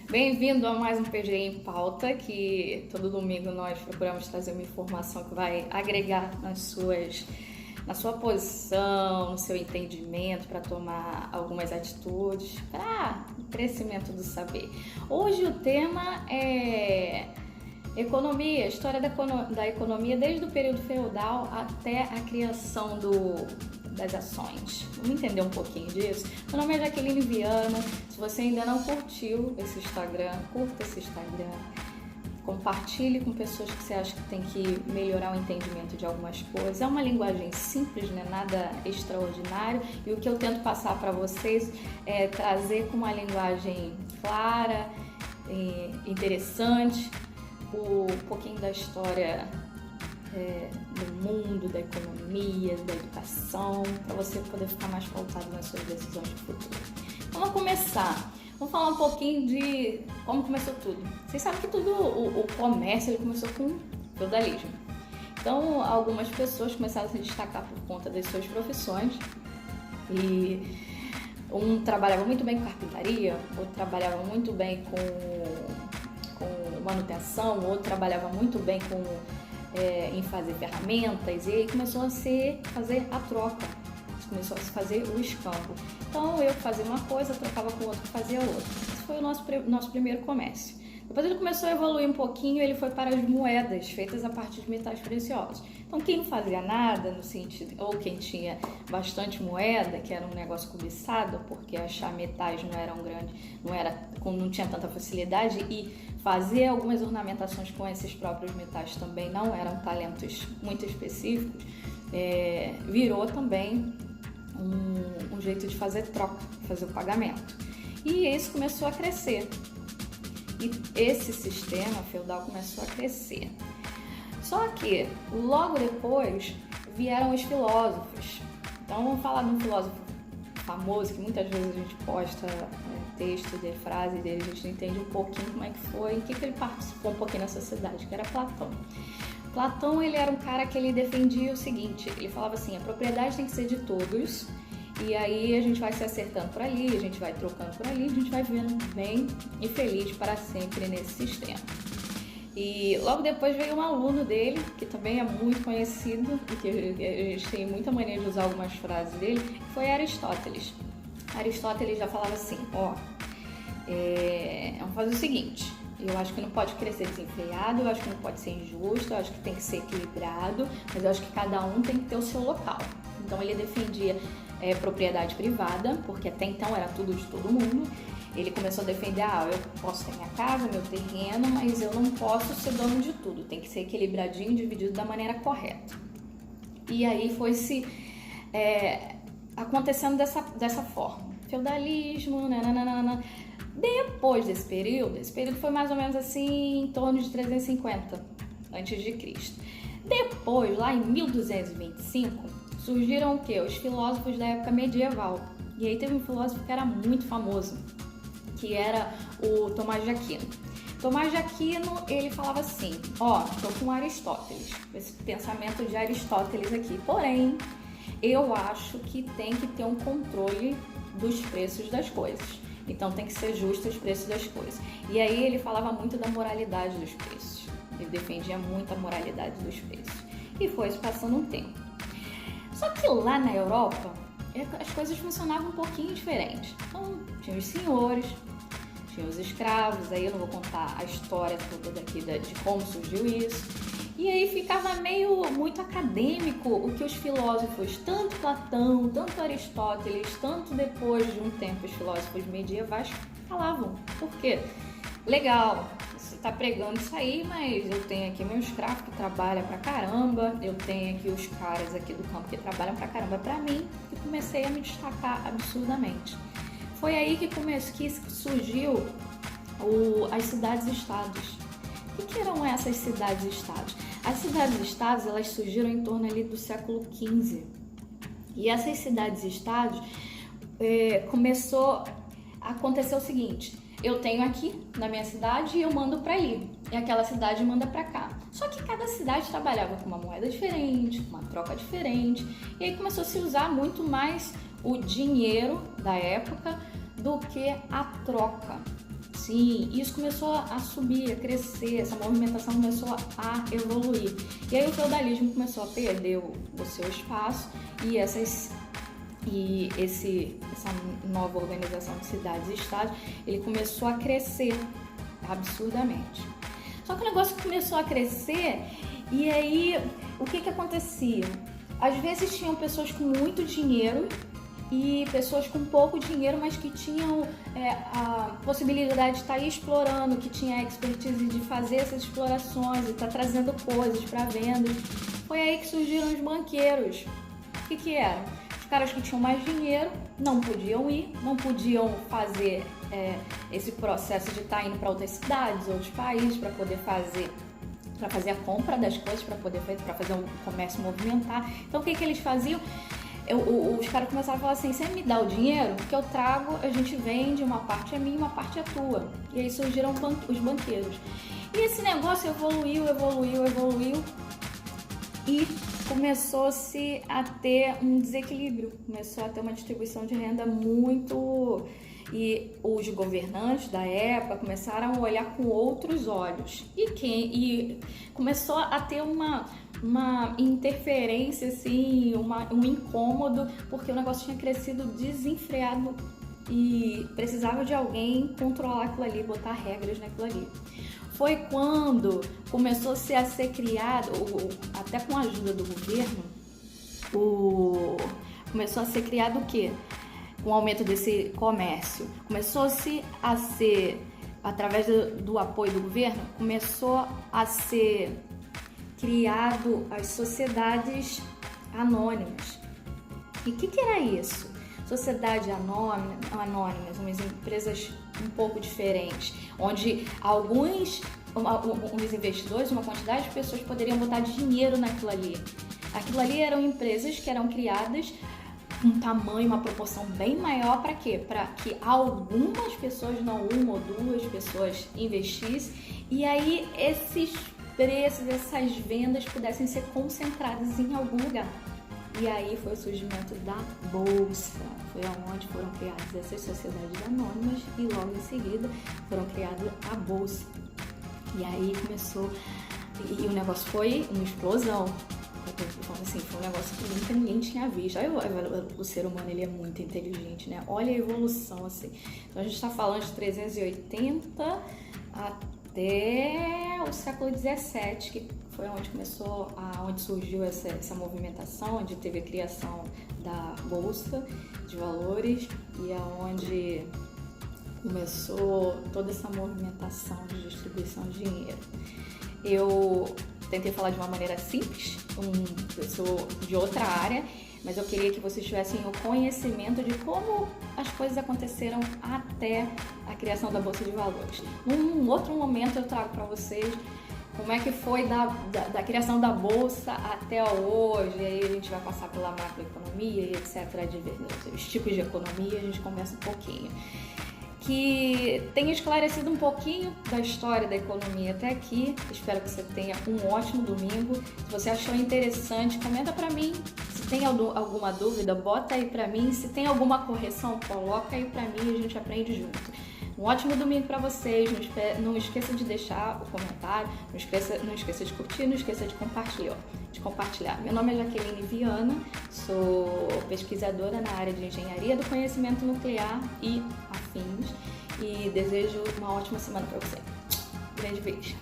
Bem-vindo a mais um PGE em Pauta, que todo domingo nós procuramos trazer uma informação que vai agregar na sua posição, no seu entendimento, para tomar algumas atitudes, para o crescimento do saber. Hoje o tema é economia, história da economia desde o período feudal até a criação das ações. Vamos entender um pouquinho disso? Meu nome é Jaqueline Viana. Se você ainda não curtiu esse Instagram, curta esse Instagram. Compartilhe com pessoas que você acha que tem que melhorar o entendimento de algumas coisas. É uma linguagem simples, não é nada extraordinário. E o que eu tento passar para vocês é trazer com uma linguagem clara, interessante, um pouquinho da história do mundo, da economia, da educação, para você poder ficar mais pautado nas suas decisões de futuro. Vamos começar. Vamos falar um pouquinho de como começou tudo. Vocês sabem que tudo, o comércio, ele começou com o feudalismo. Então, algumas pessoas começaram a se destacar por conta das suas profissões. E um trabalhava muito bem com carpintaria, outro trabalhava muito bem com manutenção, outro trabalhava muito bem em fazer ferramentas, e aí começou a se fazer a troca, começou a se fazer o escambo. Então eu fazia uma coisa, trocava com o outro que fazia outra. Esse foi o nosso primeiro comércio. Depois ele começou a evoluir um pouquinho, ele foi para as moedas feitas a partir de metais preciosos. Então quem não fazia nada no sentido, ou quem tinha bastante moeda, que era um negócio cobiçado, porque achar metais não tinha tanta facilidade, e fazer algumas ornamentações com esses próprios metais também não eram talentos muito específicos, virou também um jeito de fazer troca, fazer o pagamento. E isso começou a crescer. E esse sistema feudal começou a crescer. Só que logo depois vieram os filósofos. Então vamos falar de um filósofo famoso que muitas vezes a gente posta texto dele, frase dele, a gente entende um pouquinho como é que foi, em que ele participou um pouquinho na sociedade, que era Platão. Platão, ele era um cara que ele defendia o seguinte, ele falava assim, a propriedade tem que ser de todos, e aí a gente vai se acertando por ali, a gente vai trocando por ali, a gente vai vivendo bem e feliz para sempre nesse sistema. E logo depois veio um aluno dele, que também é muito conhecido, e que a gente tem muita mania de usar algumas frases dele, que foi Aristóteles. Aristóteles já falava assim, vamos fazer o seguinte, eu acho que não pode crescer desenfreado, eu acho que não pode ser injusto, eu acho que tem que ser equilibrado, mas eu acho que cada um tem que ter o seu local. Então ele defendia propriedade privada, porque até então era tudo de todo mundo. Ele começou a defender, eu posso ter minha casa, meu terreno, mas eu não posso ser dono de tudo, tem que ser equilibradinho, dividido da maneira correta. E aí foi acontecendo dessa forma. Feudalismo, nananana. Depois desse período foi mais ou menos assim em torno de 350 a.C. Depois, lá em 1225, surgiram o quê? Os filósofos da época medieval. E aí teve um filósofo que era muito famoso, que era o Tomás de Aquino. Tomás de Aquino, ele falava assim, tô com Aristóteles, esse pensamento de Aristóteles aqui, porém, eu acho que tem que ter um controle dos preços das coisas. Então tem que ser justo os preços das coisas. E aí ele falava muito da moralidade dos preços. Ele defendia muito a moralidade dos preços. E foi se passando um tempo. Só que lá na Europa, as coisas funcionavam um pouquinho diferente. Então, tinha os senhores, tinha os escravos, aí eu não vou contar a história toda daqui de como surgiu isso. E aí ficava muito acadêmico o que os filósofos, tanto Platão, tanto Aristóteles, tanto depois de um tempo os filósofos medievais falavam. Por quê? Legal, você está pregando isso aí, mas eu tenho aqui meu escravo que trabalha pra caramba, eu tenho aqui os caras aqui do campo que trabalham pra caramba pra mim, e comecei a me destacar absurdamente. Foi aí que surgiu as cidades-estados. O que eram essas cidades-estados? As cidades-estados, elas surgiram em torno ali do século XV. E essas cidades-estados começou a acontecer o seguinte, eu tenho aqui na minha cidade e eu mando para ali, e aquela cidade manda para cá. Só que cada cidade trabalhava com uma moeda diferente, uma troca diferente, e aí começou a se usar muito mais o dinheiro da época do que a troca. assim, e isso começou a subir, a crescer, essa movimentação começou a evoluir. E aí o feudalismo começou a perder o seu espaço e essa nova organização de cidades e estados, ele começou a crescer absurdamente. Só que o negócio começou a crescer e aí o que acontecia? Às vezes tinham pessoas com muito dinheiro e pessoas com pouco dinheiro, mas que tinham a possibilidade de estar explorando, que tinha a expertise de fazer essas explorações e estar trazendo coisas para venda. Foi aí que surgiram os banqueiros. O que eram? Os caras que tinham mais dinheiro não podiam ir, não podiam fazer esse processo de estar indo para outras cidades, outros países, para poder fazer a compra das coisas, para fazer um comércio movimentar. Então o que eles faziam? Os caras começaram a falar assim: você me dá o dinheiro que eu trago, a gente vende, uma parte é minha, uma parte é tua. E aí surgiram os banqueiros. E esse negócio evoluiu e começou-se a ter um desequilíbrio, começou a ter uma distribuição de renda muito... E os governantes da época começaram a olhar com outros olhos. E começou a ter uma interferência, assim, um incômodo, porque o negócio tinha crescido desenfreado e precisava de alguém controlar aquilo ali, botar regras naquilo ali. Foi quando começou-se a ser criado, até com a ajuda do governo, começou a ser criado o quê? Com o aumento desse comércio. Começou-se a ser, através do apoio do governo, começou a ser criado as sociedades anônimas. E o que era isso? Sociedade anônimas, umas empresas um pouco diferentes, onde alguns investidores, uma quantidade de pessoas poderiam botar dinheiro naquilo ali. Aquilo ali eram empresas que eram criadas um tamanho, uma proporção bem maior para quê? Para que algumas pessoas, não uma ou duas pessoas, investissem e aí esses preços, essas vendas pudessem ser concentradas em algum lugar. E aí foi o surgimento da Bolsa, foi onde foram criadas essas sociedades anônimas e logo em seguida foram criadas a Bolsa. E aí começou, e o negócio foi uma explosão. Assim, foi um negócio que nunca ninguém tinha visto. Aí, o ser humano, ele é muito inteligente, né? Olha a evolução, assim. Então a gente está falando de 380 até o século 17, que foi onde começou, onde surgiu essa movimentação, onde teve a criação da Bolsa de Valores e aonde começou toda essa movimentação de distribuição de dinheiro. Eu tentei falar de uma maneira simples, eu sou de outra área, mas eu queria que vocês tivessem o conhecimento de como as coisas aconteceram até a criação da Bolsa de Valores. Num outro momento eu trago para vocês como é que foi da criação da Bolsa até hoje, aí a gente vai passar pela macroeconomia e etc, os tipos de economia, a gente conversa um pouquinho. Que tenha esclarecido um pouquinho da história da economia até aqui. Espero que você tenha um ótimo domingo. Se você achou interessante, comenta pra mim. Se tem alguma dúvida, bota aí pra mim. Se tem alguma correção, coloca aí pra mim e a gente aprende junto. Um ótimo domingo pra vocês. Não esqueça de deixar o comentário, não esqueça de curtir, não esqueça de compartilhar. Meu nome é Jaqueline Viana, sou pesquisadora na área de engenharia do conhecimento nuclear e afins e desejo uma ótima semana para você. Grande beijo!